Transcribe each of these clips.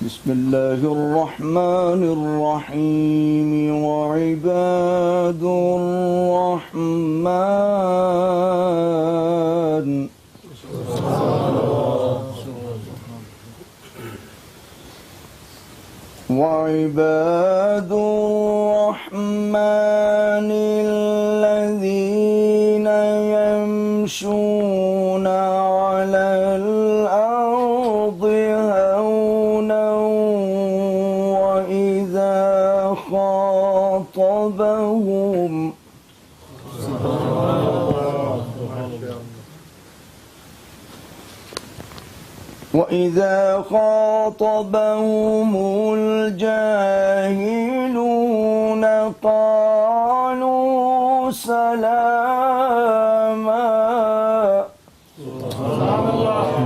بسم الله الرحمن الرحيم وعباد الرحمن وعباد الرحمن الذين يمشون على الأرض هونا وإذا خاطبهم الجاهلون قالوا سلاما.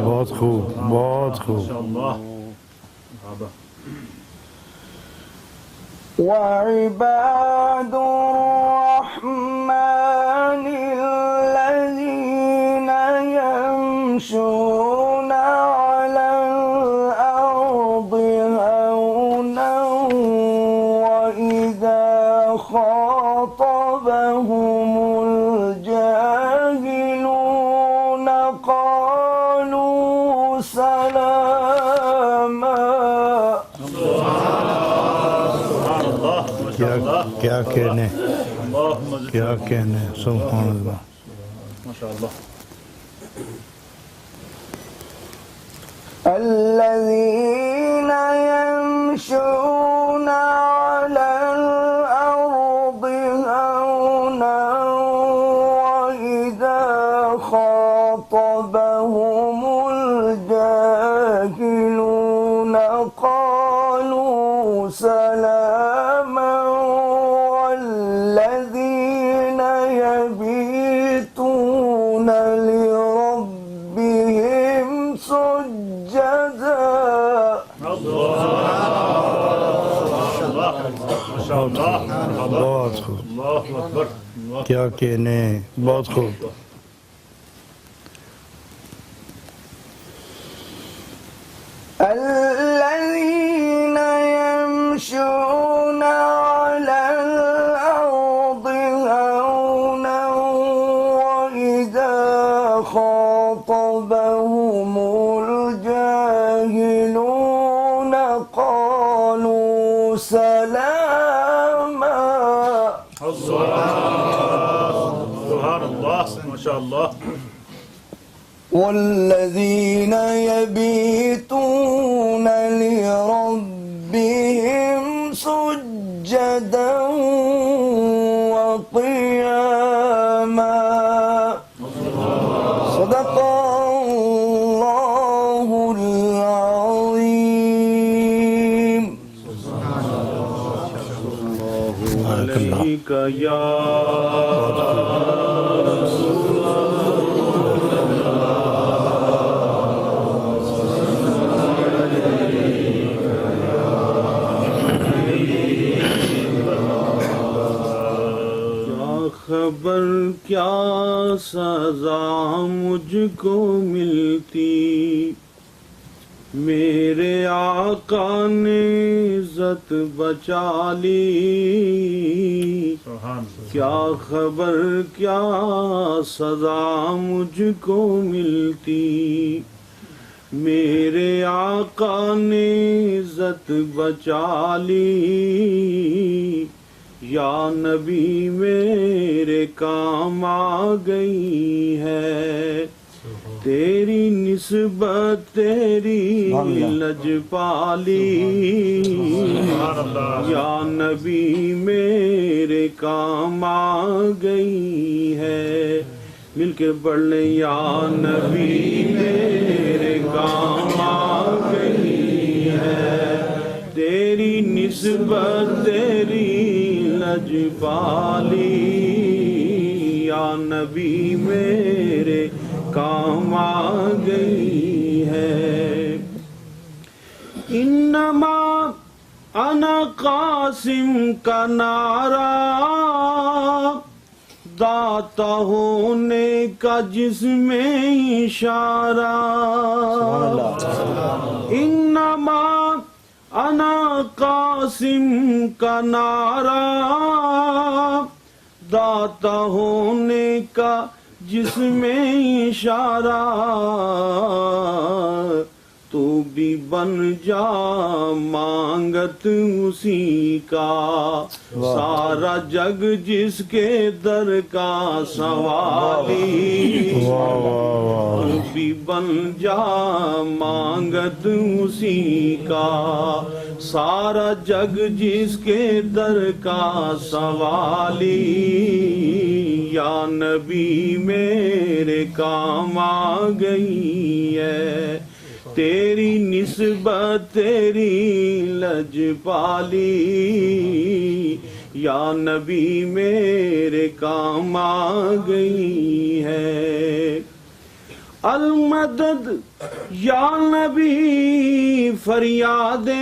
بہت خوب بہت خوب. وعباد الرحمن الذين يمشون على الأرض هونا وإذا خاطبهم الجاهلون قالوا سلاما. کیا کہنے کیا کہنے سبحان اللہ. ماشاءاللہ. الذين يمشون على الأرض هونا وإذا خاطبهم الجاهلون قالوا سلاما والذين يبيتون لربهم سجدا. بہت خوب. کیا کہنے بہت خوب. الذين يمشون على الأرض هونا وإذا خاطبهم الجاهلون قالوا سلاما. سبحان اللہ. ماشاءاللہ. والذين يبيتون لربهم سجدا وقياما. صدق الله العظيم. علیک یا خبر کیا سزا مجھ کو ملتی، میرے آقا نے عزت بچا لی. کیا خبر کیا سزا مجھ کو ملتی، میرے آقا نے عزت بچا لی. یا نبی میرے کام آ گئی ہے، تیری نسبت تیری لجپالی. یا نبی میرے کام آ گئی ہے، مل کے پڑھ لیں. یا نبی میرے کام آ گئی ہے، تیری نسبت تیری لجپالی. یا نبی میرے کام آ گئی ہے. انما انا قاسم کا نعرہ داتا ہونے کا جس میں اشارہ. انما انا قاسم کا نعرہ داتا ہونے کا جس میں اشارہ تو بھی بن جا مانگت اسی کا سارا جگ جس کے در کا سوالی تو بھی بن جا مانگت اسی کا سارا جگ جس کے در کا سوالی یا نبی میرے کام آ گئی ہے تیری نسبت تیری لجپالی یا نبی میرے کام آ گئی ہے المدد یا نبی فریادیں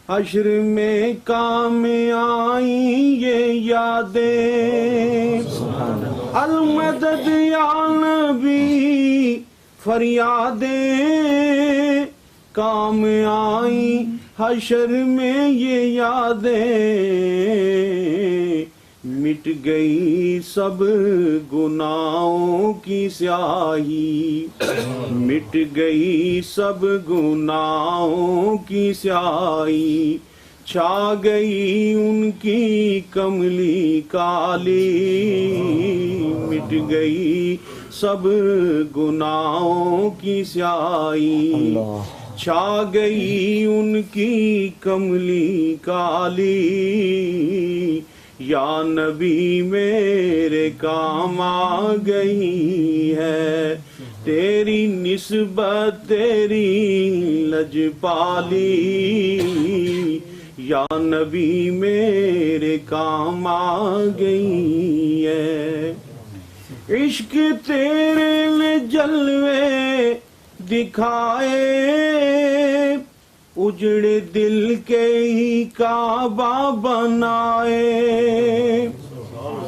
حشر میں کام آئیں یہ یادیں المدد یا نبی فریادیں کام آئیں حشر میں یہ یادیں مٹ گئی سب گناہوں کی سیاہی مٹ گئی سب گناہوں کی سیاہی چھا گئی ان کی کملی کالی مٹ گئی سب گناہوں کی سیاہی چھا گئی ان کی کملی کالی یا نبی میرے کام آ گئی ہے تیری نسبت تیری لجپالی یا نبی میرے کام آ گئی ہے عشق تیرے نے جلوے دکھائے اجڑے دل کے ہی کعبہ بنائے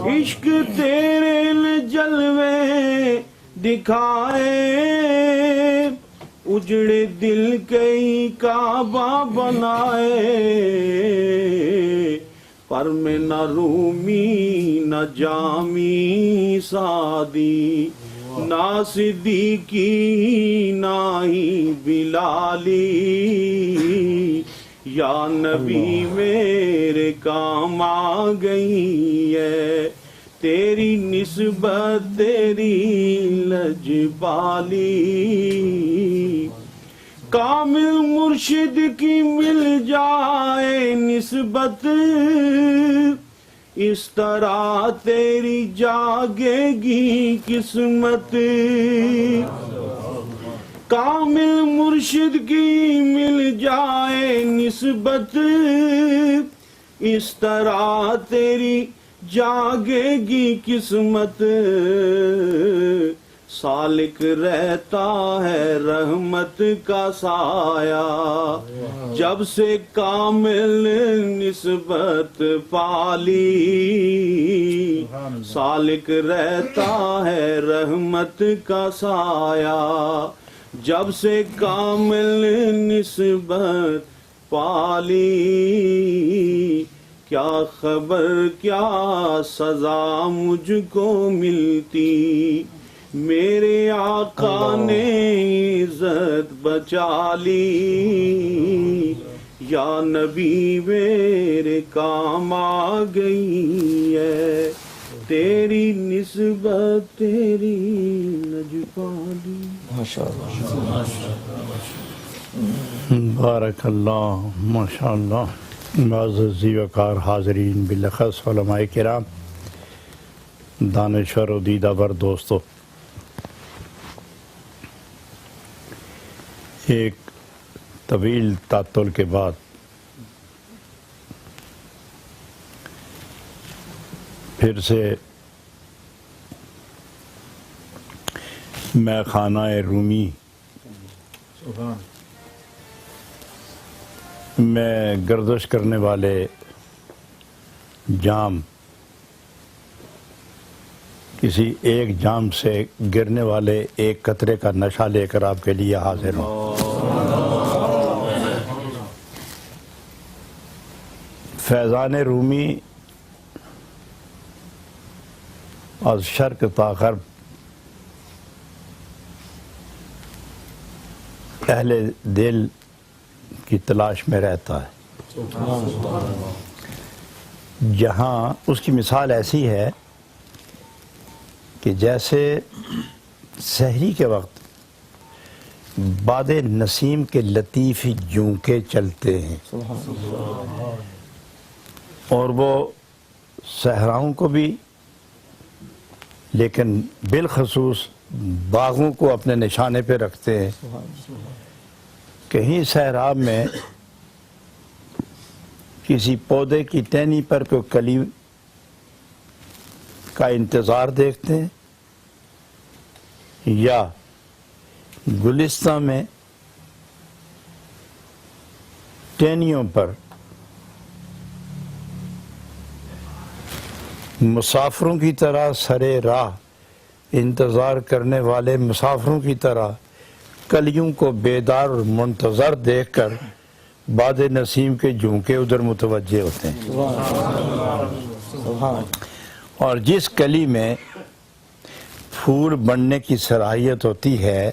عشق تیرے نے جلوے دکھائے اجڑے دل کے ہی کعبہ بنائے پر میں نہ رومی نہ جامی سادی نہ صدیقی نہ ہی بلالی یا نبی میرے کام آ گئی ہے تیری نسبت تیری لجپالی کامل مرشد کی مل جائے نسبت اس طرح تیری جاگے گی قسمت کامل مرشد کی مل جائے نسبت اس طرح تیری جاگے گی قسمت سالک رہتا ہے رحمت کا سایہ جب سے کامل نسبت پالی سالک رہتا ہے رحمت کا سایہ جب سے کامل نسبت پالی کیا خبر کیا سزا مجھ کو ملتی میرے آقا نے عزت بچا لی یا نبی میرے کام آ گئی ہے تیری نسبت تیری لجپالی بارک اللہ ماشاءاللہ معزز وقار حاضرین بالاخص علماء کرام دانشور و دیدہ ور دوستو ایک طویل تعطل کے بعد پھر سے میں خانہ رومی میں گردش کرنے والے جام کسی ایک جام سے گرنے والے ایک قطرے کا نشہ لے کر آپ کے لیے حاضر ہوں فیضان رومی از شرق تا غرب اہل دل کی تلاش میں رہتا ہے. جہاں اس کی مثال ایسی ہے کہ جیسے سحری کے وقت باد نسیم کے لطیف جھونکے چلتے ہیں اور وہ صحراؤں کو بھی لیکن بالخصوص باغوں کو اپنے نشانے پہ رکھتے ہیں. کہیں صحرا میں کسی پودے کی ٹہنی پر کوئی کلی کا انتظار دیکھتے ہیں یا گلستان میں ٹہنیوں پر مسافروں کی طرح سرے راہ انتظار کرنے والے مسافروں کی طرح کلیوں کو بیدار اور منتظر دیکھ کر باد نسیم کے جھونکے ادھر متوجہ ہوتے ہیں. اور جس کلی میں پھول بننے کی صلاحیت ہوتی ہے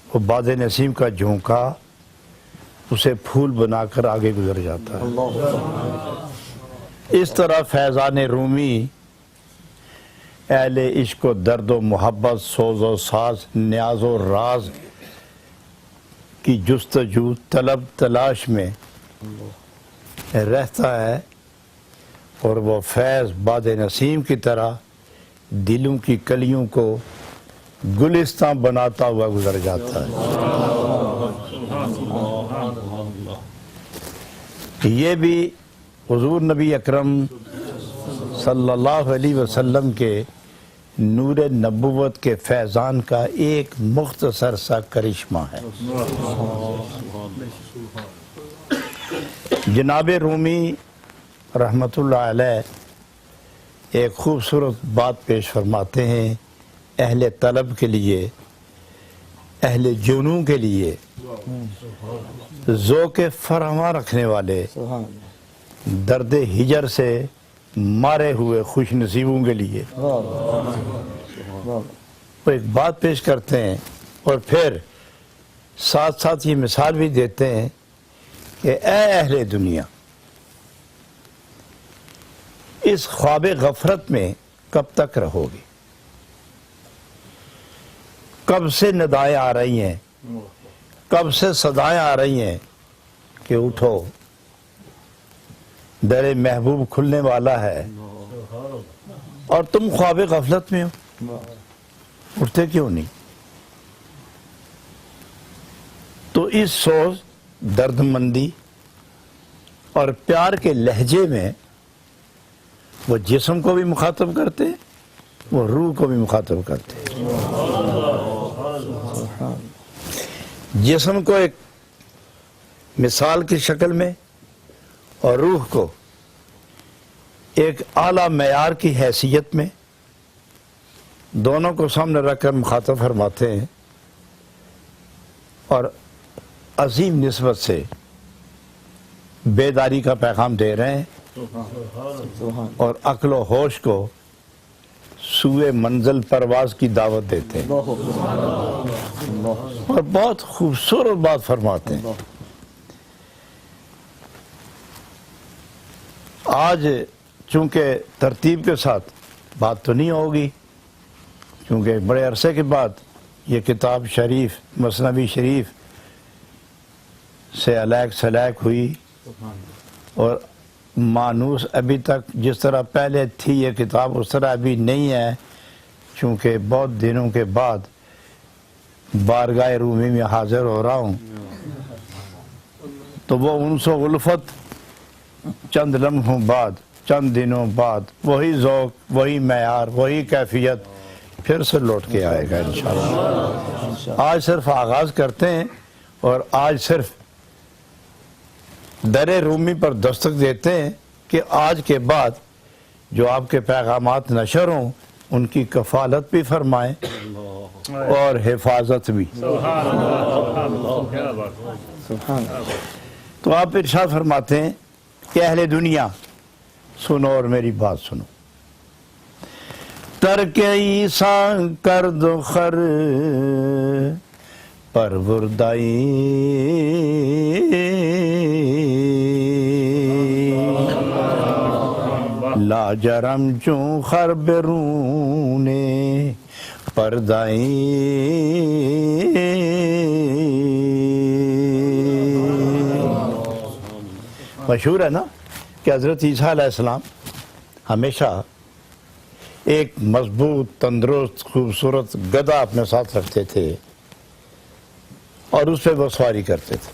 وہ باد نسیم کا جھونکا اسے پھول بنا کر آگے گزر جاتا ہے. اس طرح فیضان رومی اہل عشق و درد و محبت، سوز و ساز، نیاز و راز کی جستجو طلب تلاش میں رہتا ہے اور وہ فیض باد نسیم کی طرح دلوں کی کلیوں کو گلستان بناتا ہوا گزر جاتا ہے. یہ بھی حضور نبی اکرم صلی اللہ علیہ وسلم کے نور نبوت کے فیضان کا ایک مختصر سا کرشمہ ہے. جناب رومی رحمت اللہ علیہ ایک خوبصورت بات پیش فرماتے ہیں اہل طلب کے لیے، اہل جنوں کے لیے، ذوق فراواں رکھنے والے، درد ہجر سے مارے ہوئے خوش نصیبوں کے لیے. وہ ایک بات پیش کرتے ہیں اور پھر ساتھ ساتھ یہ مثال بھی دیتے ہیں کہ اے اہل دنیا، اس خواب غفلت میں کب تک رہو گے؟ کب سے ندائیں آ رہی ہیں، کب سے صدائیں آ رہی ہیں کہ اٹھو، در محبوب کھلنے والا ہے، اور تم خواب غفلت میں ہو، اٹھتے کیوں نہیں؟ تو اس سوز، درد مندی اور پیار کے لہجے میں وہ جسم کو بھی مخاطب کرتے ہیں، وہ روح کو بھی مخاطب کرتے ہیں. جسم کو ایک مثال کی شکل میں اور روح کو ایک اعلیٰ معیار کی حیثیت میں، دونوں کو سامنے رکھ کر مخاطب فرماتے ہیں اور عظیم نسبت سے بیداری کا پیغام دے رہے ہیں اور عقل و ہوش کو سوئے منزل پرواز کی دعوت دیتے ہیں اور بہت خوبصورت بات فرماتے ہیں. آج چونکہ ترتیب کے ساتھ بات تو نہیں ہوگی، کیونکہ بڑے عرصے کے بعد یہ کتاب شریف مثنوی شریف سے علیق سلیق ہوئی اور مانوس ابھی تک جس طرح پہلے تھی یہ کتاب اس طرح ابھی نہیں ہے، چونکہ بہت دنوں کے بعد بارگاہ رومی میں حاضر ہو رہا ہوں تو وہ انس و الفت چند لمحوں بعد، چند دنوں بعد وہی ذوق، وہی معیار، وہی کیفیت پھر سے لوٹ کے آئے گا انشاءاللہ. آج صرف آغاز کرتے ہیں اور آج صرف در رومی پر دستک دیتے ہیں کہ آج کے بعد جو آپ کے پیغامات نشر ہوں ان کی کفالت بھی فرمائیں اور حفاظت بھی. تو آپ ارشاد فرماتے ہیں کہ اہل دنیا سنو اور میری بات سنو، ترک عیسیٰ کر دو خر پروردائی، لاجرم چوں خر بیرونے پردائی، مشہور ہے نا کہ حضرت عیسیٰ علیہ السلام ہمیشہ ایک مضبوط تندرست خوبصورت گدھا اپنے ساتھ رکھتے تھے اور اس پہ وہ سواری کرتے تھے۔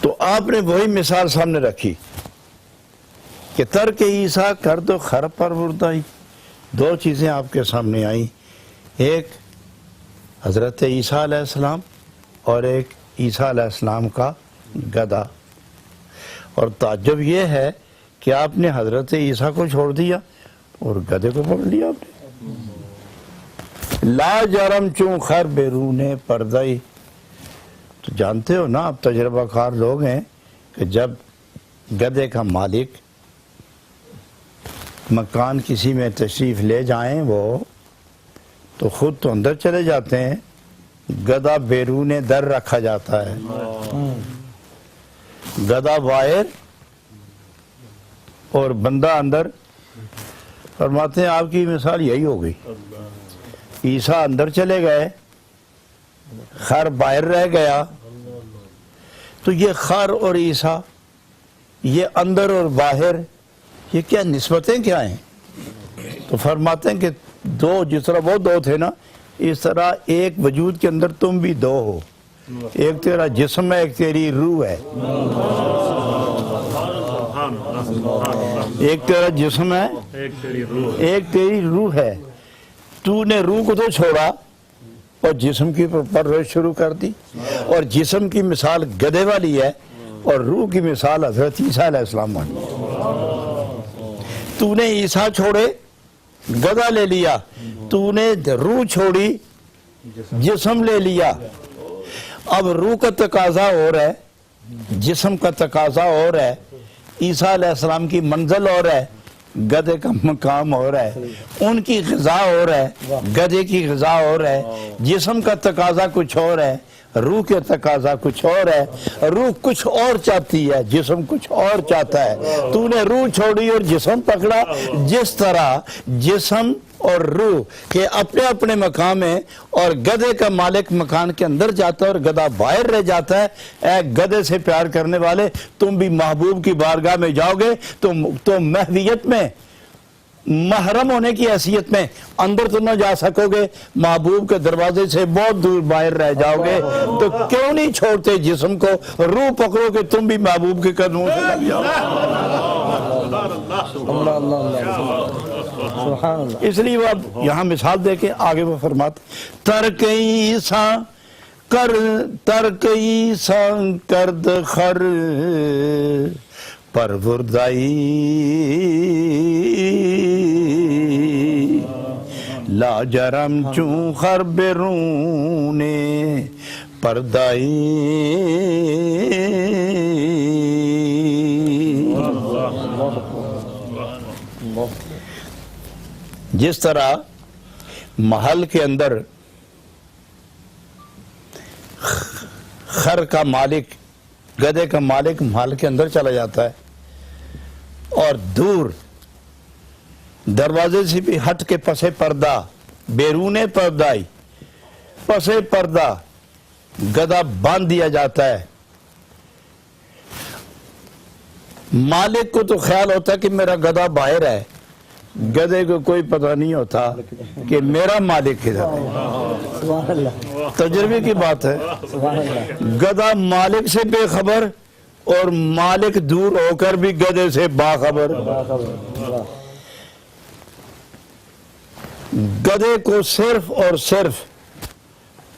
تو آپ نے وہی مثال سامنے رکھی کہ ترک عیسیٰ کر دو خر پروردائی۔ دو چیزیں آپ کے سامنے آئیں، ایک حضرت عیسیٰ علیہ السلام اور ایک عیسیٰ علیہ السلام کا گدھا۔ اور تعجب یہ ہے کہ آپ نے حضرت عیسیٰ کو چھوڑ دیا اور گدھے کو پکڑ لیا آپ نے۔ لا جرم چوں خر بیرون پردائی۔ تو جانتے ہو نا، آپ تجربہ کار لوگ ہیں کہ جب گدھے کا مالک مکان کسی میں تشریف لے جائیں وہ تو خود تو اندر چلے جاتے ہیں، گدھا بیرون در رکھا جاتا ہے، گدھا باہر اور بندہ اندر۔ فرماتے ہیں آپ کی مثال یہی ہو گئی، عیسیٰ اندر چلے گئے، خر باہر رہ گیا۔ تو یہ خر اور عیسیٰ، یہ اندر اور باہر، یہ کیا نسبتیں کیا ہیں؟ تو فرماتے ہیں کہ دو، جس طرح وہ دو تھے نا، اس طرح ایک وجود کے اندر تم بھی دو ہو، ایک تیرا جسم ہے، ایک تیری روح ہے۔ ایک تیرا جسم ہے، ایک تیری روح ہے۔ تو نے روح کو تو چھوڑا اور جسم کی پرورش شروع کر دی، اور جسم کی مثال گدھے والی ہے اور روح کی مثال حضرت عیسیٰ علیہ السلام والی ہے۔ تو نے عیسیٰ چھوڑے، گدھا لے لیا، تو نے روح چھوڑی، جسم لے لیا۔ اب روح کا تقاضا اور ہے، جسم کا تقاضا اور ہے، عیسیٰ علیہ السلام کی منزل اور ہے، گدھے کا مقام اور ہے، ان کی غذا اور ہے، گدھے کی غذا اور ہے، جسم کا تقاضا کچھ اور ہے، روح کے تقاضا کچھ اور ہے، روح کچھ اور چاہتی ہے، جسم کچھ اور چاہتا ہے۔ تو نے روح چھوڑی اور جسم پکڑا۔ جس طرح جسم اور روح کے اپنے اپنے مقام ہیں اور گدھے کا مالک مکان کے اندر جاتا ہے اور گدھا باہر رہ جاتا ہے، اے گدھے سے پیار کرنے والے، تم بھی محبوب کی بارگاہ میں جاؤ گے تو محویت میں، محرم ہونے کی حیثیت میں اندر تو نہ جا سکو گے، محبوب کے دروازے سے بہت دور باہر رہ جاؤ گے۔ تو کیوں نہیں چھوڑتے جسم کو، روح پکڑو کہ تم بھی محبوب کے قدموں سے لگ جاؤ۔ اس لیے وہ اب یہاں مثال دے کے آگے وہ فرماتے ترک عیسیٰ کرد خر پروردائی، لاجرم چوں خر بیرون پردائی۔ جس طرح محل کے اندر خر کا مالک، گدھے کا مالک محل کے اندر چلا جاتا ہے اور دور دروازے سے بھی ہٹ کے پسے پردہ، بیرون پردائی، پسے پردہ گدھا باندھ دیا جاتا ہے۔ مالک کو تو خیال ہوتا ہے کہ میرا گدھا باہر ہے، گدھے کو کوئی پتہ نہیں ہوتا کہ میرا مالک کدھر ہے۔ تجربے کی بات ہے، گدھا مالک سے بے خبر اور مالک دور ہو کر بھی گدھے سے باخبر۔ گدھے کو صرف اور صرف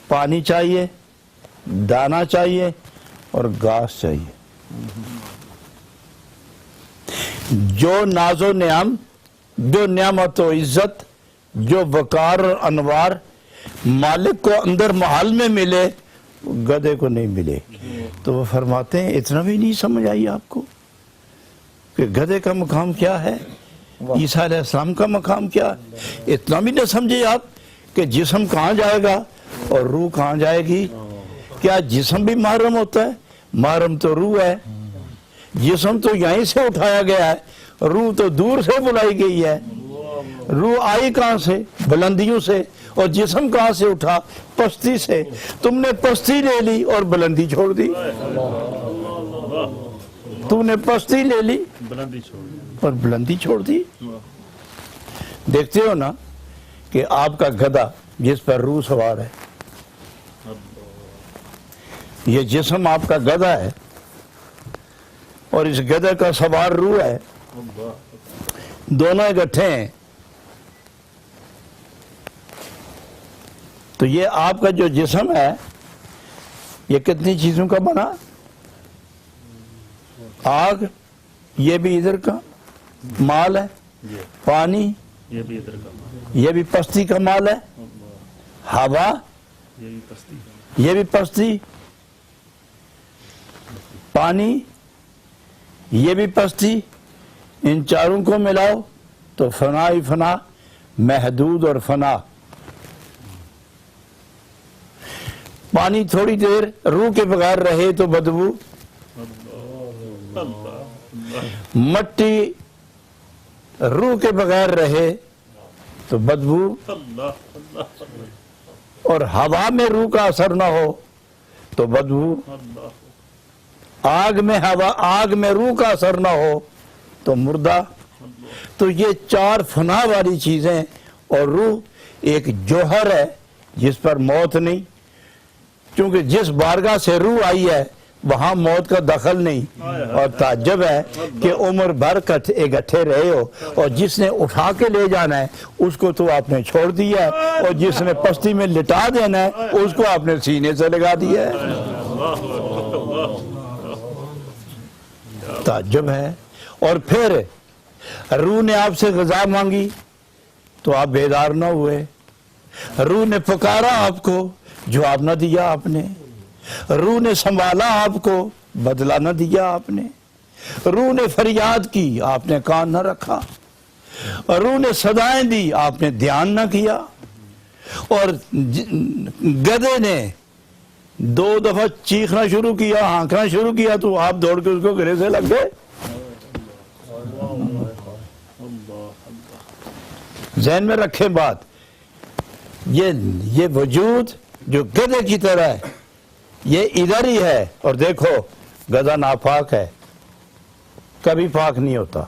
پانی چاہیے، دانا چاہیے اور گھاس چاہیے۔ جو ناز و نعم، جو نعمت و عزت، جو وقار اور انوار مالک کو اندر محل میں ملے، گدھے کو نہیں ملے. تو وہ فرماتے ہیں اتنا بھی نہیں سمجھ آئی آپ کو کہ گدھے کا مقام کیا ہے, عیسیٰ علیہ السلام کا مقام کیا ہے؟ اتنا بھی نہ سمجھے آپ کہ جسم کہاں جائے گا اور روح کہاں جائے گی؟ کیا جسم بھی محرم ہوتا ہے؟ محرم تو روح ہے. جسم تو یہیں سے اٹھایا گیا ہے, روح تو دور سے بلائی گئی ہے. روح آئی کہاں سے؟ بلندیوں سے. اور جسم کہاں سے اٹھا؟ پستی سے. تم نے پستی لے لی اور بلندی چھوڑ دی. تو نے پستی لے لی اور بلندی چھوڑ دی. دیکھتے ہو نا کہ آپ کا گدھا جس پر روح سوار ہے, یہ جسم آپ کا گدھا ہے اور اس گدھے کا سوار روح ہے, دونوں اکٹھے ہیں. تو یہ آپ کا جو جسم ہے یہ کتنی چیزوں کا بنا؟ آگ یہ بھی ادھر کا مال ہے, پانی یہ بھی پستی کا مال ہے, ہوا یہ بھی پستی, پانی یہ بھی پستی. ان چاروں کو ملاؤ تو فنا ہی فنا, محدود اور فنا. پانی تھوڑی دیر روح کے بغیر رہے تو بدبو, مٹی روح کے بغیر رہے تو بدبو, اور ہوا میں روح کا اثر نہ ہو تو بدبو, آگ میں روح کا اثر نہ ہو تو مردہ. تو یہ چار فنا والی چیزیں, اور روح ایک جوہر ہے جس پر موت نہیں, کیونکہ جس بارگاہ سے روح آئی ہے وہاں موت کا دخل نہیں. اور تعجب ہے کہ عمر بھر اکٹھے رہے ہو, اور جس نے اٹھا کے لے جانا ہے اس کو تو آپ نے چھوڑ دیا ہے, اور جس نے پستی میں لٹا دینا ہے اس کو آپ نے سینے سے لگا دیا ہے. تعجب ہے. اور پھر روح نے آپ سے غذا مانگی تو آپ بیدار نہ ہوئے. روح نے پکارا آپ کو, جواب نہ دیا آپ نے. روح نے سنبھالا آپ کو, بدلہ نہ دیا آپ نے. روح نے فریاد کی, آپ نے کان نہ رکھا. روح نے صدائیں دی, آپ نے دھیان نہ کیا. اور گدھے نے 2 دفعہ چیخنا شروع کیا, ہانکنا شروع کیا تو آپ دوڑ کے اس کو گلے سے لگ گئے. ذہن میں رکھیں بات, یہ وجود جو گدھے کی طرح ہے یہ ادھر ہی ہے. اور دیکھو گدھا ناپاک ہے, کبھی پاک نہیں ہوتا.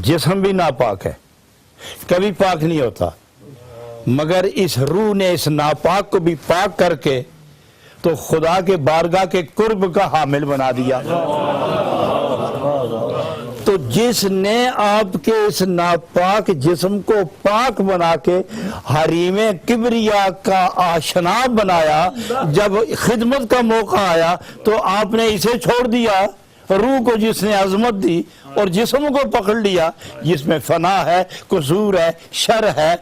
جسم بھی ناپاک ہے, کبھی پاک نہیں ہوتا. مگر اس روح نے اس ناپاک کو بھی پاک کر کے تو خدا کے بارگاہ کے قرب کا حامل بنا دیا. تو جس نے آپ کے اس ناپاک جسم کو پاک بنا کے حریم کبریا کا آشنا بنایا, جب خدمت کا موقع آیا تو آپ نے اسے چھوڑ دیا. روح کو جس نے عظمت دی اور جسم کو پکڑ لیا جس میں فنا ہے, قصور ہے, شر ہے,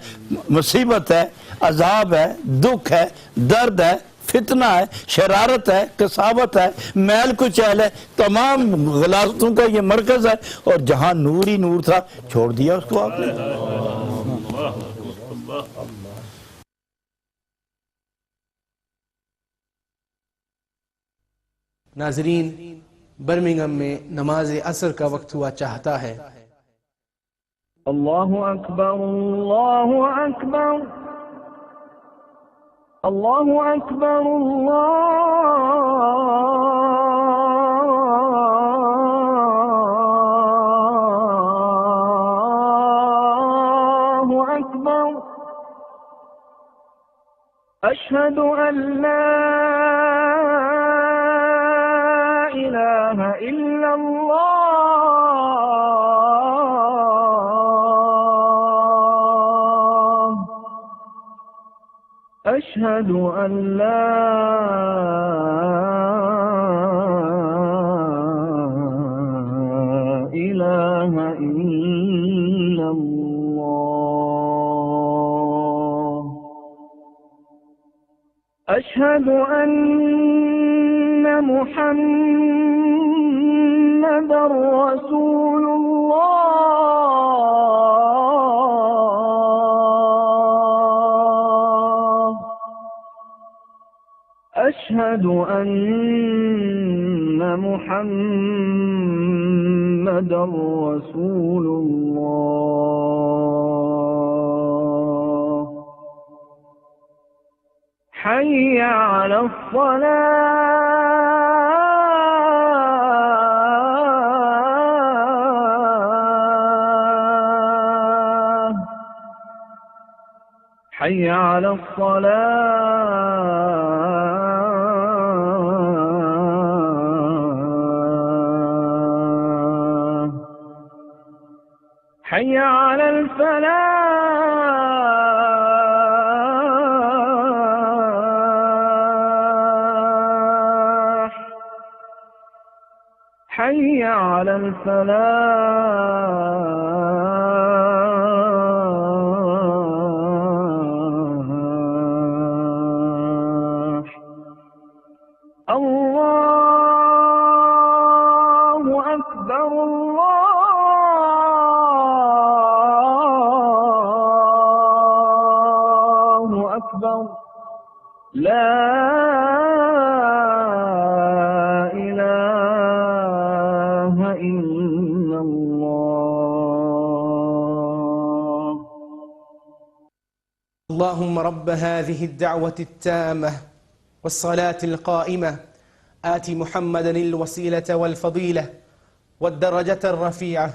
مصیبت ہے, عذاب ہے, دکھ ہے, درد ہے, فتنہ ہے, شرارت ہے, کساوت ہے, میل کچیل ہے, تمام غلاظتوں کا یہ مرکز ہے. اور جہاں نور ہی نور تھا چھوڑ دیا اس کو آپ نے. ناظرین, برمنگھم میں نماز عصر کا وقت ہوا چاہتا ہے. اللہ اکبر اللہ اکبر اللہ اکبر اللہ اکبر اشہد ان لا الہ الا اللہ اشہد ان لا الہ الا اللہ أشهد أن محمدا رسول الله أشهد أن محمدا رسول الله حي على الصلاة حي على الصلاة حي على الفلاح حي على الفلاح الله أكبر الله أكبر لا إله إلا الله اللهم رب هذه الدعوة التامة والصلاة القائمة آت محمدا الوسيلة والفضيلة والدرجة الرفيعة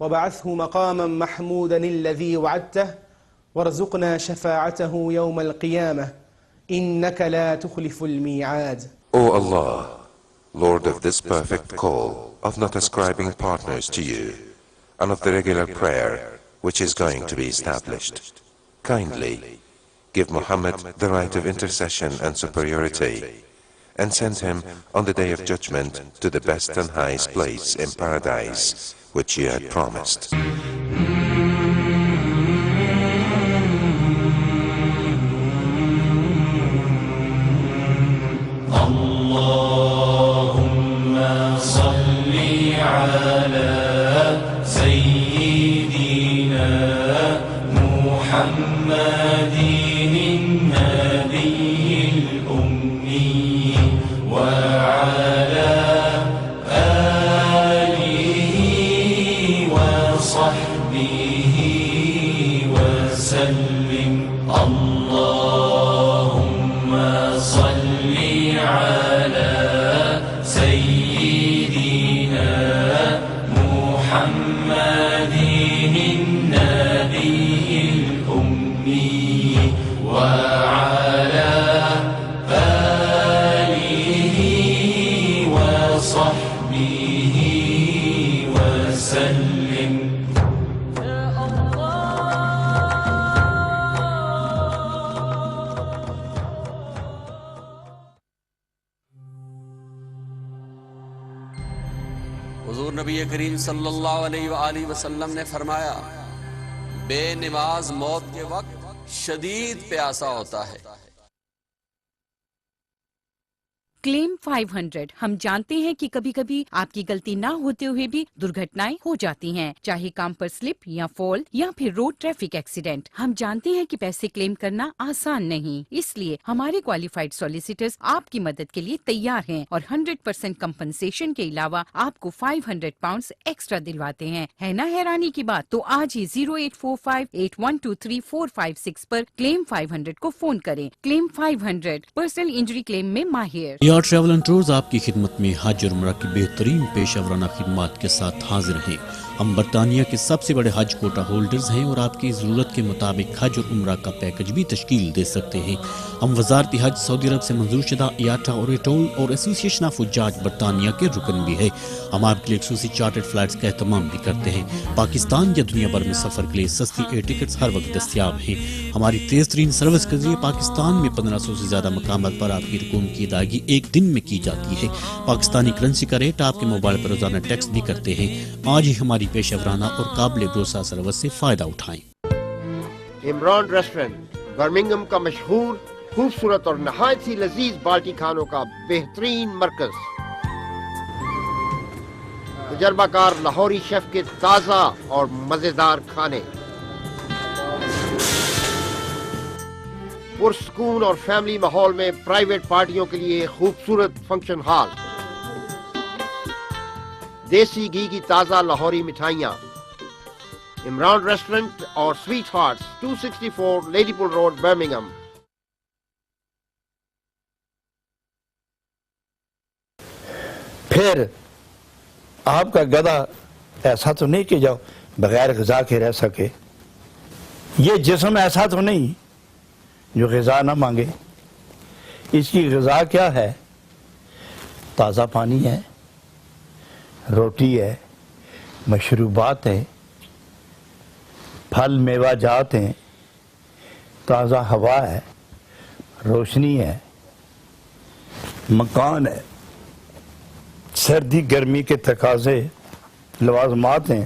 وبعثه مقاما محمودا الذي وعدته وارزقنا شفاعته يوم القيامة إنك لا تخلف الميعاد. O Allah, Lord of this perfect call, of not ascribing partners to you, and of the regular prayer which is going to be established, kindly give Muhammad the right of intercession and superiority, and send him on the day of judgment to the best and highest place in paradise which you had promised. حضور نبی کریم صلی اللہ علیہ وآلہ وسلم نے فرمایا بے نماز موت کے وقت شدید پیاسا ہوتا ہے. کلیم 500 ہم جانتے ہیں کہ کبھی کبھی آپ کی غلطی نہ ہوتے ہوئے بھی درگھٹنائیں ہو جاتی ہیں، چاہے کام پر سلپ یا فال یا پھر روڈ ٹریفک ایکسیڈنٹ. ہم جانتے ہیں کہ پیسے کلیم کرنا آسان نہیں، اس لیے ہمارے کوالیفائڈ سولیسیٹرز آپ کی مدد کے لیے تیار ہیں اور 100% کمپنسیشن کے علاوہ آپ کو 500 پاؤنڈز ایکسٹرا دلواتے ہیں. ہے نا حیرانی کی بات؟ تو آج ہی 08458123456 پر کلیم 500 کو فون کریں. کلیم 500 پرسنل انجری کلیم میں ماہر. ٹریول اینڈ ٹورز آپ کی خدمت میں حج اور عمرہ کی بہترین پیشہ ورانہ خدمات کے ساتھ حاضر ہیں. ہم برطانیہ کے سب سے بڑے حج کوٹا ہولڈرز ہیں اور آپ کی ضرورت کے مطابق حج اور عمرہ کا پیکج بھی تشکیل دے سکتے ہیں. ہم وزارت حج سعودی عرب سے منظور شدہ ایاٹا اور ایٹول اور ایسوسی ایشن آف حجاج برطانیہ کے رکن بھی ہے. ہم آپ کے لیے خصوصی چارٹرڈ فلائٹس کا اہتمام بھی کرتے ہیں. پاکستان یا دنیا بھر میں سفر کے لیے سستی ایئر ٹکٹس ہر وقت دستیاب ہیں. ہماری تیز ترین سروس کے ذریعے پاکستان میں 1500 سے زیادہ مقامات پر آپ کی رقوم کی ادائیگی ایک دن میں کی جاتی ہے. پاکستانی کرنسی کا ریٹ آپ کے موبائل پر روزانہ ٹیکس بھی کرتے ہیں. آج ہی ہماری پیشہ ورانہ اور قابل بھروسہ سروس سے فائدہ اٹھائیں. عمران ریسٹورنٹ برمنگھم کا مشہور خوبصورت اور نہایت ہی لذیذ بالٹی کھانوں کا بہترین مرکز، تجربہ کار لاہوری شیف کے تازہ اور مزیدار کھانے، پرسکون اور فیملی ماحول میں پرائیویٹ پارٹیوں کے لیے خوبصورت فنکشن ہال، دیسی گھی کی تازہ لاہوری مٹھائیاں، عمران ریسٹورنٹ اور سویٹ ہارٹس 264 لیڈی پول روڈ برمنگھم۔ پھر آپ کا گدھا ایسا تو نہیں کہ جاؤ بغیر غذا کے رہ سکے، یہ جسم ایسا تو نہیں جو غذا نہ مانگے۔ اس کی غذا کیا ہے؟ تازہ پانی ہے، روٹی ہے، مشروبات ہے، پھل میوہ جات ہیں، تازہ ہوا ہے، روشنی ہے، مکان ہے، سردی گرمی کے تقاضے لوازمات ہیں۔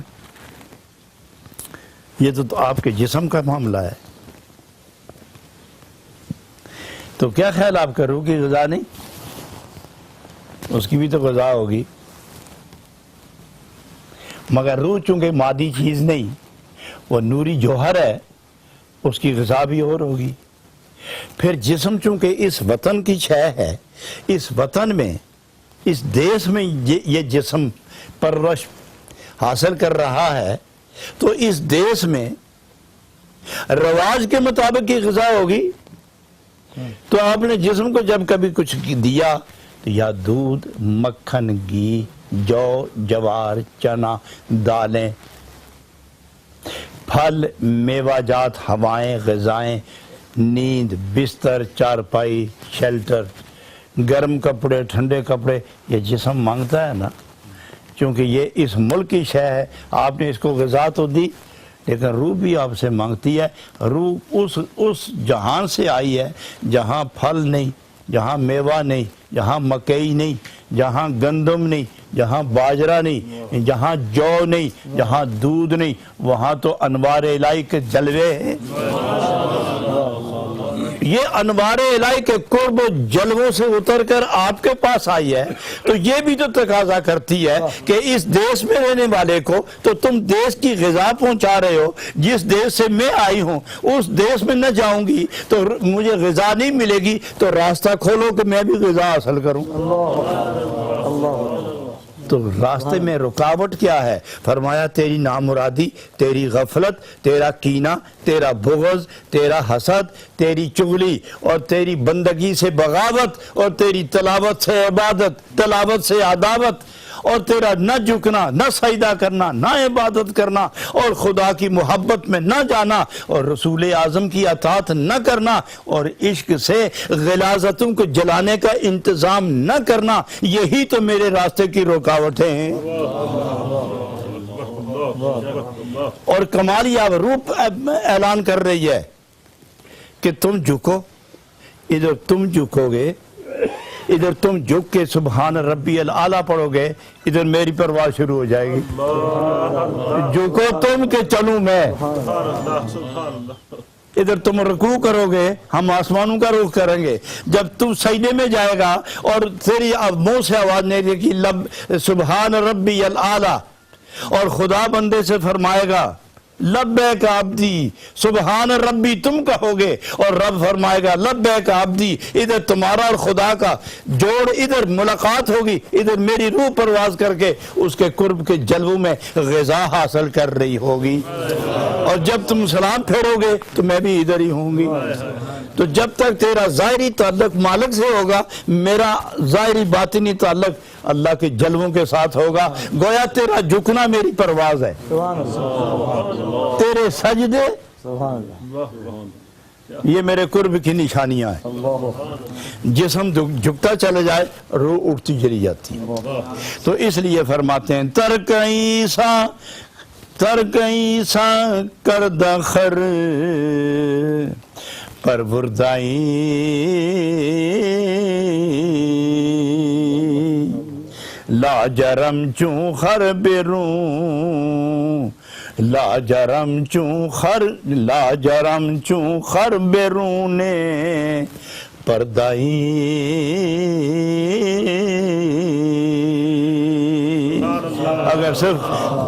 یہ تو آپ کے جسم کا معاملہ ہے۔ تو کیا خیال آپ کا روح کی غذا نہیں؟ اس کی بھی تو غذا ہوگی، مگر روح چونکہ مادی چیز نہیں، وہ نوری جوہر ہے، اس کی غذا بھی اور ہوگی۔ پھر جسم چونکہ اس وطن کی شے ہے، اس وطن میں، اس دیش میں یہ جسم پرورش حاصل کر رہا ہے، تو اس دیش میں رواج کے مطابق کی غذا ہوگی۔ تو آپ نے جسم کو جب کبھی کچھ دیا تو یا دودھ، مکھن، گھی، جو، جوار، چنا، دالیں، پھل، میوہ جات، ہوائیں، غذائیں، نیند، بستر، چارپائی، شیلٹر، گرم کپڑے، ٹھنڈے کپڑے، یہ جسم مانگتا ہے نا، چونکہ یہ اس ملک کی شے ہے۔ آپ نے اس کو غذا تو دی، لیکن روح بھی آپ سے مانگتی ہے۔ روح اس جہان سے آئی ہے جہاں پھل نہیں، جہاں میوہ نہیں، جہاں مکئی نہیں، جہاں گندم نہیں، جہاں باجرہ نہیں، جہاں جو نہیں، جہاں دودھ نہیں، وہاں تو انوار الہی کے جلوے ہیں۔ یہ انوار الہی کے قرب و جلووں سے اتر کر آپ کے پاس آئی ہے، تو یہ بھی تو تقاضا کرتی ہے کہ اس دیش میں رہنے والے کو تو تم دیش کی غذا پہنچا رہے ہو۔ جس دیش سے میں آئی ہوں اس دیش میں نہ جاؤں گی تو مجھے غذا نہیں ملے گی، تو راستہ کھولو کہ میں بھی غذا حاصل کروں۔ تو راستے میں رکاوٹ کیا ہے؟ فرمایا تیری نامرادی، تیری غفلت، تیرا کینہ، تیرا بغض، تیرا حسد، تیری چغلی اور تیری بندگی سے بغاوت اور تیری تلاوت سے عبادت، تلاوت سے عداوت، اور تیرا نہ جھکنا، نہ سجدہ کرنا، نہ عبادت کرنا، اور خدا کی محبت میں نہ جانا، اور رسول اعظم کی اطاعت نہ کرنا، اور عشق سے غلاظتوں کو جلانے کا انتظام نہ کرنا، یہی تو میرے راستے کی رکاوٹیں ہیں۔ اور کمالیہ روپ اعلان کر رہی ہے کہ تم جھکو، ادھر تم جھکو گے، ادھر تم جھک کے سبحان ربی الاعلیٰ پڑھو گے، ادھر میری پرواز شروع ہو جائے گی۔ جھکو تم کہ چلوں میں، ادھر تم رکوع کرو گے، ہم آسمانوں کا رخ کریں گے۔ جب تم سجدے میں جائے گا اور تیری منہ سے آواز نہیں رہے گی سبحان ربی الاعلیٰ، اور خدا بندے سے فرمائے گا لبیک عبدی، سبحان ربی تم کہو گے، اور رب فرمائے گا لبیک عبدی، ادھر تمہارا اور خدا کا جوڑ، ادھر ملاقات ہوگی، ادھر میری روح پرواز کر کے اس کے قرب کے جلووں میں غذا حاصل کر رہی ہوگی، اور جب تم سلام پھیرو گے تو میں بھی ادھر ہی ہوں گی۔ تو جب تک تیرا ظاہری تعلق مالک سے ہوگا، میرا ظاہری باطنی تعلق اللہ کے جلووں کے ساتھ ہوگا۔ گویا تیرا جھکنا میری پرواز ہے، تیرے سجدے یہ میرے قرب کی نشانیاں ہیں۔ جسم جھکتا چلے جائے، روح اٹھتی چلی جاتی ہے۔ تو اس لیے فرماتے ہیں ترکیں سا کردہ خر پروردائی لا جرم چون خر بروں لاجرم چون خر بیرونے پردائی اگر صرف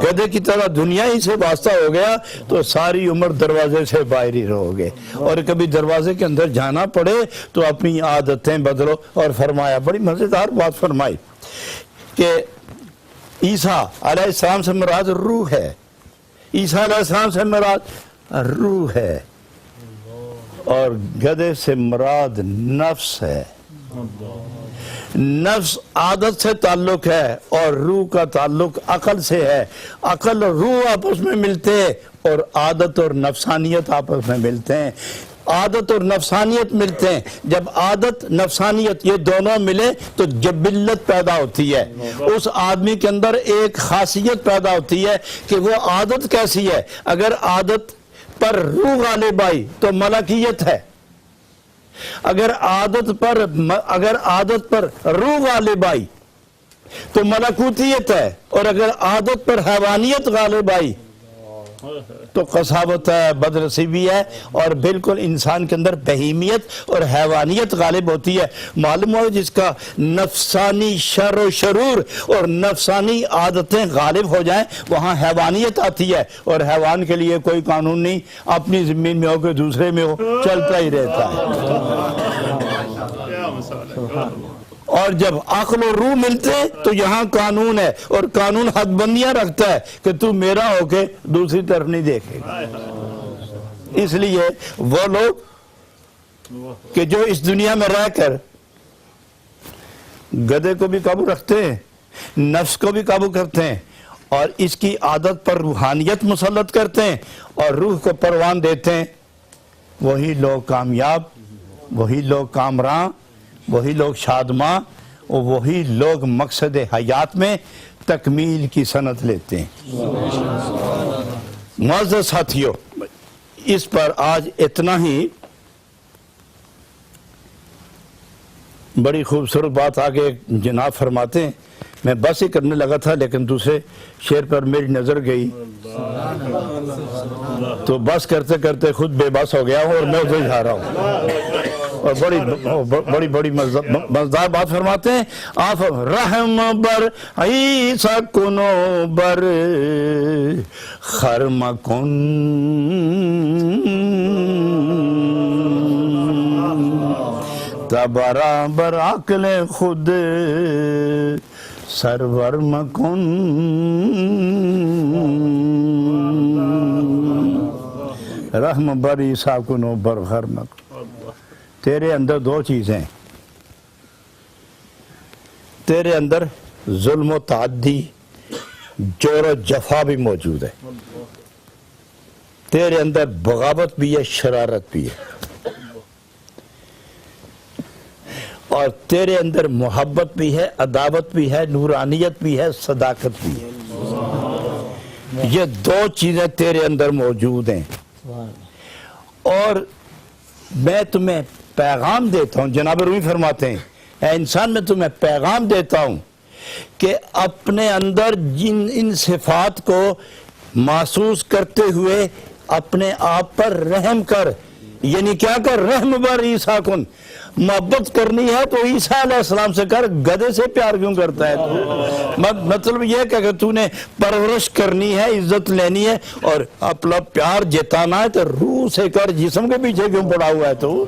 گدھے کی طرح دنیا ہی سے واسطہ ہو گیا تو ساری عمر دروازے سے باہر ہی رہو گے، اور کبھی دروازے کے اندر جانا پڑے تو اپنی عادتیں بدلو۔ اور فرمایا بڑی مزیدار بات فرمائی کہ عیسیٰ علیہ السلام سے مراد روح ہے، عیسیٰ علیہ السلام سے مراد روح ہے، اور گدھے سے مراد نفس ہے۔ نفس عادت سے تعلق ہے اور روح کا تعلق عقل سے ہے۔ عقل اور روح آپس میں ملتے ہیں اور عادت اور نفسانیت آپس میں ملتے ہیں۔ عادت اور نفسانیت ملتے ہیں، جب عادت نفسانیت یہ دونوں ملے تو جبلت پیدا ہوتی ہے، اس آدمی کے اندر ایک خاصیت پیدا ہوتی ہے کہ وہ عادت کیسی ہے۔ اگر عادت پر روح غالب آئی تو ملکیت ہے، اگر عادت پر روح غالب آئی تو ملکوتیت ہے، اور اگر عادت پر حیوانیت غالب آئی تو قساوت ہے، بدنصیبی ہے، اور بالکل انسان کے اندر بہیمیت اور حیوانیت غالب ہوتی ہے۔ معلوم ہو جس کا نفسانی شر و شرور اور نفسانی عادتیں غالب ہو جائیں وہاں حیوانیت آتی ہے، اور حیوان کے لیے کوئی قانون نہیں، اپنی زمین میں ہو کہ دوسرے میں ہو چلتا ہی رہتا ہے۔ اور جب عقل و روح ملتے تو یہاں قانون ہے، اور قانون حد بندیاں رکھتا ہے کہ تو میرا ہو کے دوسری طرف نہیں دیکھے گا۔ اس لیے وہ لوگ کہ جو اس دنیا میں رہ کر گدھے کو بھی قابو رکھتے ہیں، نفس کو بھی قابو کرتے ہیں، اور اس کی عادت پر روحانیت مسلط کرتے ہیں اور روح کو پروان دیتے ہیں، وہی لوگ کامیاب، وہی لوگ کامراں، وہی لوگ شادماں، اور وہی لوگ مقصد حیات میں تکمیل کی سند لیتے ہیں۔ معزز ساتھیو، اس پر آج اتنا ہی۔ بڑی خوبصورت بات آگے جناب فرماتے ہیں، میں بس ہی کرنے لگا تھا لیکن دوسرے شعر پر میری نظر گئی تو بس کرتے کرتے خود بے بس ہو گیا ہوں اور میں اسے جا رہا ہوں۔ اور بڑی مزدار بات فرماتے ہیں آپ، رحم بر عیسیٰ کنو بر خرم کن، تبرا بر عقل خود سرور مکن، رحم بر عیسیٰ کنو بر خرم کن۔ تیرے اندر دو چیزیں، تیرے اندر ظلم و تعدی، جور و جفا بھی موجود ہے، تیرے اندر بغاوت بھی ہے، شرارت بھی ہے، اور تیرے اندر محبت بھی ہے، عداوت بھی ہے، نورانیت بھی ہے، صداقت بھی ہے۔ یہ دو چیزیں تیرے اندر موجود ہیں، اور میں تمہیں پیغام دیتا ہوں، جناب رومی فرماتے ہیں اے انسان میں تمہیں پیغام دیتا ہوں کہ اپنے اندر ان صفات کو محسوس کرتے ہوئے اپنے آپ پر رحم کر، یعنی کیا کر؟ رحم بر عیسیٰ کن، محبت کرنی ہے تو عیسیٰ علیہ السلام سے کر، گدھے سے پیار کیوں کرتا ہے تو؟ مطلب یہ کہ اگر تو نے پرورش کرنی ہے، عزت لینی ہے اور اپنا پیار جتانا ہے تو روح سے کر، جسم کے پیچھے کیوں پڑا ہوا ہے تو؟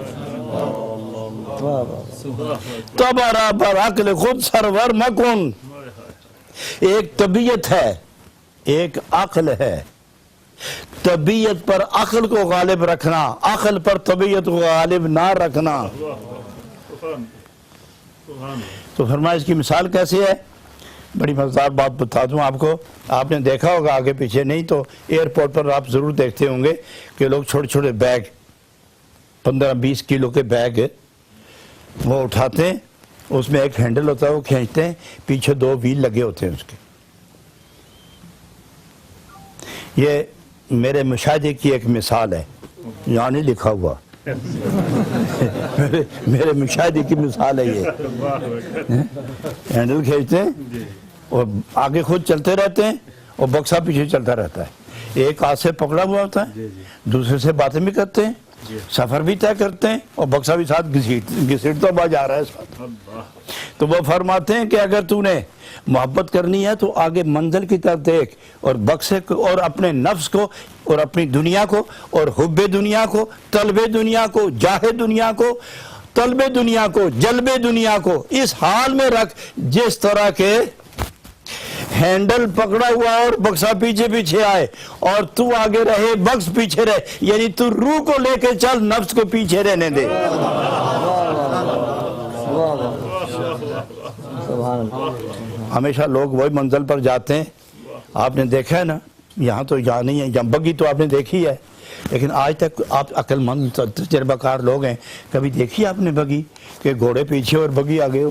تبرا بر عقل خود سرور مکن۔ ایک طبیعت ہے، ایک عقل ہے، طبیعت پر عقل کو غالب رکھنا، عقل پر طبیعت کو غالب نہ رکھنا۔ تو فرمایا اس کی مثال کیسی ہے؟ بڑی مزیدار بات بتا دوں آپ کو، آپ نے دیکھا ہوگا آگے پیچھے نہیں تو ایئرپورٹ پر آپ ضرور دیکھتے ہوں گے کہ لوگ چھوٹے چھوٹے بیگ 15-20 کلو کے بیگ وہ اٹھاتے ہیں، اس میں ایک ہینڈل ہوتا ہے، وہ کھینچتے ہیں، پیچھے 2 ویل لگے ہوتے ہیں اس کے۔ یہ میرے مشاہدے کی ایک مثال ہے، یہاں نہیں لکھا ہوا، میرے مشاہدے کی مثال ہے یہ۔ ہینڈل کھینچتے ہیں اور آگے خود چلتے رہتے ہیں اور بکسا پیچھے چلتا رہتا ہے۔ ایک ہاتھ سے پکڑا ہوا ہوتا ہے, دوسرے سے باتیں بھی کرتے ہیں, سفر بھی طے کرتے ہیں, اور بکسا بھی ساتھ گھسیٹتا ہوا جا رہا ہے ساتھ. تو وہ فرماتے ہیں کہ اگر تو نے محبت کرنی ہے تو آگے منزل کی طرف دیکھ, اور بکسے کو اور اپنے نفس کو اور اپنی دنیا کو اور حب دنیا کو, طلب دنیا کو, جاہ دنیا کو, طلب دنیا کو, جلب دنیا کو اس حال میں رکھ جس طرح کے ہینڈل پکڑا ہوا اور بکسا پیچھے پیچھے آئے, اور تو آگے رہے بکس پیچھے رہے, یعنی تو روح کو لے کے چل, نفس کو پیچھے رہنے دے. ہمیشہ لوگ وہی منزل پر جاتے ہیں. آپ نے دیکھا ہے نا, یہاں تو یہاں نہیں ہے, یہاں بگی تو آپ نے دیکھی ہے, لیکن آج تک آپ عقل مند تجربہ کار لوگ ہیں, کبھی دیکھی آپ نے بگی کہ گھوڑے پیچھے اور بگی آگے ہو؟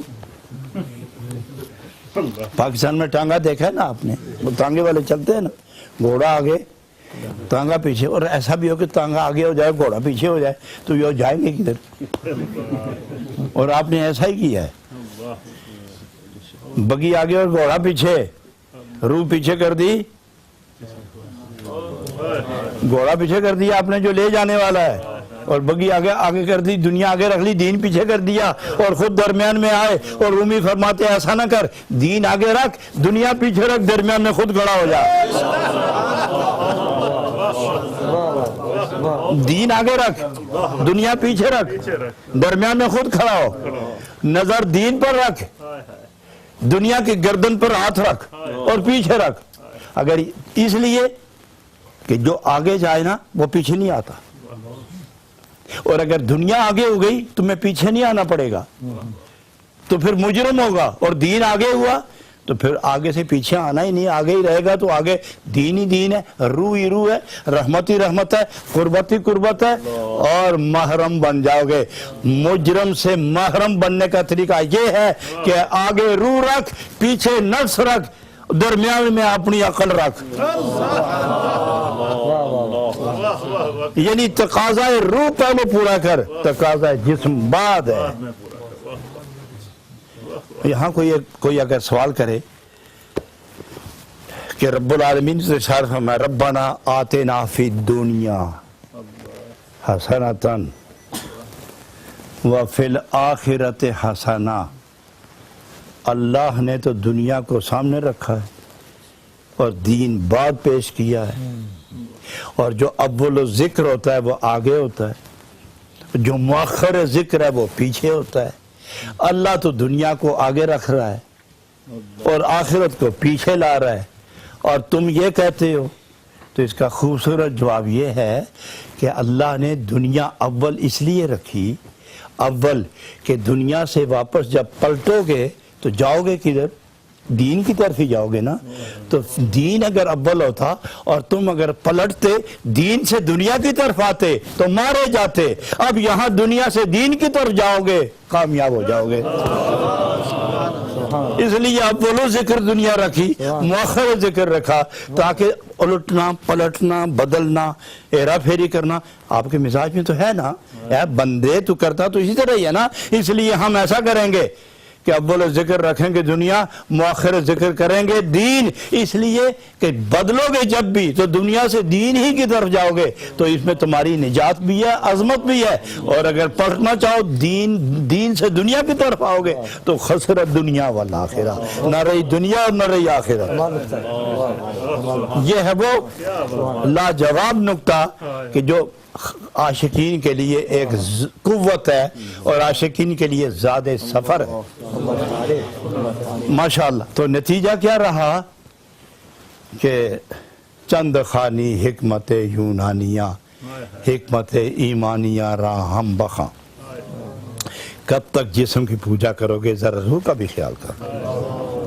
پاکستان میں ٹانگا دیکھا ہے نا آپ نے, وہ ٹانگے والے چلتے ہیں نا, گھوڑا آگے ٹانگا پیچھے, اور ایسا بھی ہو کہ ٹانگا آگے ہو جائے گھوڑا پیچھے ہو جائے تو یہ جائیں گے کدھر؟ اور آپ نے ایسا ہی کیا ہے, بگی آگے اور گھوڑا پیچھے, روح پیچھے کر دی, گھوڑا پیچھے کر دیا آپ نے جو لے جانے والا ہے, اور بگی آگے کر دی, دنیا آگے رکھ لی, دین پیچھے کر دیا, اور خود درمیان میں آئے. اور رومی فرماتے ہیں ایسا نہ کر, دین آگے رکھ, دنیا پیچھے رکھ, درمیان میں خود کھڑا ہو جا. دین آگے رکھ, دنیا پیچھے رکھ, درمیان میں خود کھڑا ہو, نظر دین پر رکھ, دنیا کی گردن پر ہاتھ رکھ اور پیچھے رکھ. اگر اس لیے کہ جو آگے جائے نا وہ پیچھے نہیں آتا, اور اگر دنیا آگے ہو گئی تمہیں پیچھے نہیں آنا پڑے گا, تو پھر مجرم ہوگا. اور دین آگے ہوا تو پھر آگے سے پیچھے آنا ہی نہیں, آگے ہی رہے گا. تو آگے دین ہی دین ہے, روح ہی روح ہے, رحمت ہی رحمت ہے, قربت ہی قربت ہے, اور محرم بن جاؤ گے. مجرم سے محرم بننے کا طریقہ یہ ہے کہ آگے روح رکھ, پیچھے نفس رکھ, درمیان میں اپنی عقل رکھ. یعنی تقاضا روح پہلے پورا کر, تقاضا جسم بعد ہے. یہاں کوئی اگر سوال کرے کہ رب العالمین سے ارشاد فرمایا ربنا آتنا فی الدنیا حسنۃ وفی الآخرۃ حسنہ. اللہ نے تو دنیا کو سامنے رکھا ہے اور دین بعد پیش کیا ہے, اور جو اول ذکر ہوتا ہے وہ آگے ہوتا ہے, جو مؤخر ذکر ہے وہ پیچھے ہوتا ہے. اللہ تو دنیا کو آگے رکھ رہا ہے اور آخرت کو پیچھے لا رہا ہے, اور تم یہ کہتے ہو. تو اس کا خوبصورت جواب یہ ہے کہ اللہ نے دنیا اول اس لیے رکھی, اول کہ دنیا سے واپس جب پلٹو گے تو جاؤ گے کدھر؟ دین کی طرف ہی جاؤ گے نا. تو دین اگر اول ہوتا اور تم اگر پلٹتے دین سے دنیا کی طرف آتے تو مارے جاتے. اب یہاں دنیا سے دین کی طرف جاؤ گے, کامیاب ہو جاؤ گے. اس لیے اول ذکر دنیا رکھی, مؤخر ذکر رکھا, تاکہ الٹنا پلٹنا بدلنا ہیرا پھیری کرنا آپ کے مزاج میں تو ہے نا. اے بندے تو کرتا تو اسی طرح ہی ہے نا. اس لیے ہم ایسا کریں گے کہ اول ذکر رکھیں گے دنیا, مؤخر ذکر کریں گے دین, اس لیے کہ بدلو گے جب بھی تو دنیا سے دین ہی کی طرف جاؤ گے, تو اس میں تمہاری نجات بھی ہے, عظمت بھی ہے. اور اگر پلٹنا چاہو دین سے دنیا کی طرف آؤ گے تو خسرت دنیا والآخرہ, نہ رہی دنیا اور نہ رہی آخرت. یہ ہے وہ لاجواب نکتہ کہ جو عاشقین کے لیے ایک قوت ہے اور عاشقین کے لیے زیادہ سفر ہے. ماشاءاللہ. تو نتیجہ کیا رہا کہ چند خانی حکمت یونانیہ, حکمت ایمانیہ را ہم بخاں. کب تک جسم کی پوجا کرو گے, ذرا روح کا بھی خیال کرو,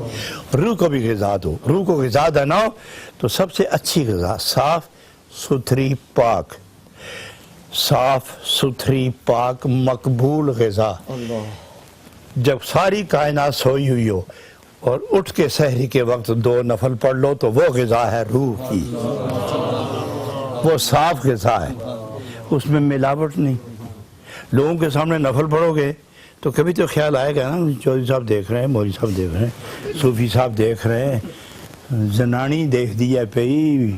روح کو بھی غذا دو. روح کو غذا دینا ہو تو سب سے اچھی غذا صاف ستھری پاک, صاف ستھری پاک مقبول غذا. جب ساری کائنات سوئی ہوئی ہو اور اٹھ کے سحری کے وقت 2 نفل پڑھ لو تو وہ غذا ہے روح کی, وہ صاف غذا ہے, اس میں ملاوٹ نہیں. لوگوں کے سامنے نفل پڑھو گے تو کبھی تو خیال آئے گا نا, چودھری صاحب دیکھ رہے ہیں, مولوی صاحب دیکھ رہے ہیں, صوفی صاحب دیکھ رہے ہیں, زنانی دیکھ دی ہے پئی,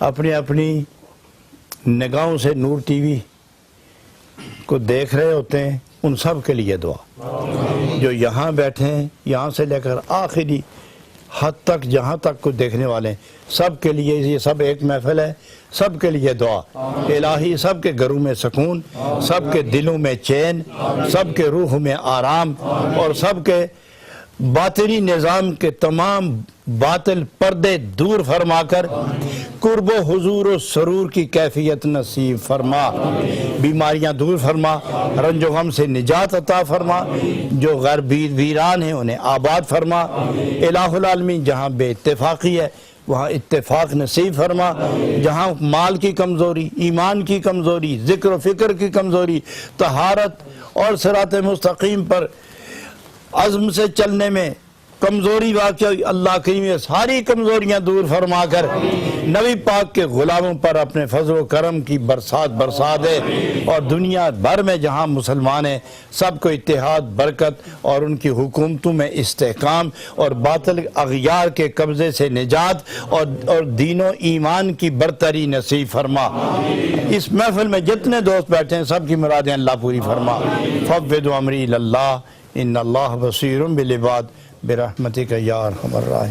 اپنی اپنی نگاہوں سے نور ٹی وی کو دیکھ رہے ہوتے ہیں، ان سب کے لیے دعا، جو یہاں بیٹھے ہیں یہاں سے لے کر آخری حد تک جہاں تک کو دیکھنے والے ہیں، سب کے لیے یہ سب ایک محفل ہے، سب کے لیے دعا الہی، سب کے گھروں میں سکون، سب کے دلوں میں چین، سب کے روح میں آرام، اور سب کے باطنی نظام کے تمام باطل پردے دور فرما کر قرب و حضور و سرور کی کیفیت نصیب فرما، بیماریاں دور فرما، رنج و غم سے نجات عطا فرما، جو ویران ہیں انہیں آباد فرما، الہ العالمین جہاں بے اتفاقی ہے وہاں اتفاق نصیب فرما، جہاں مال کی کمزوری، ایمان کی کمزوری، ذکر و فکر کی کمزوری، طہارت اور صراط مستقیم پر عزم سے چلنے میں کمزوری واقع ہوئی، اللہ کریم یہ ساری کمزوریاں دور فرما کر نبی پاک کے غلاموں پر اپنے فضل و کرم کی برسات برسا دے، اور دنیا بھر میں جہاں مسلمان ہیں سب کو اتحاد، برکت اور ان کی حکومتوں میں استحکام اور باطل اغیار کے قبضے سے نجات اور دین و ایمان کی برتری نصیب فرما۔ اس محفل میں جتنے دوست بیٹھے ہیں سب کی مرادیں اللہ پوری فرما۔ فوض امری اللہ ان اللہ بصیر بالعباد برحمتک یا ارحم الراحمین۔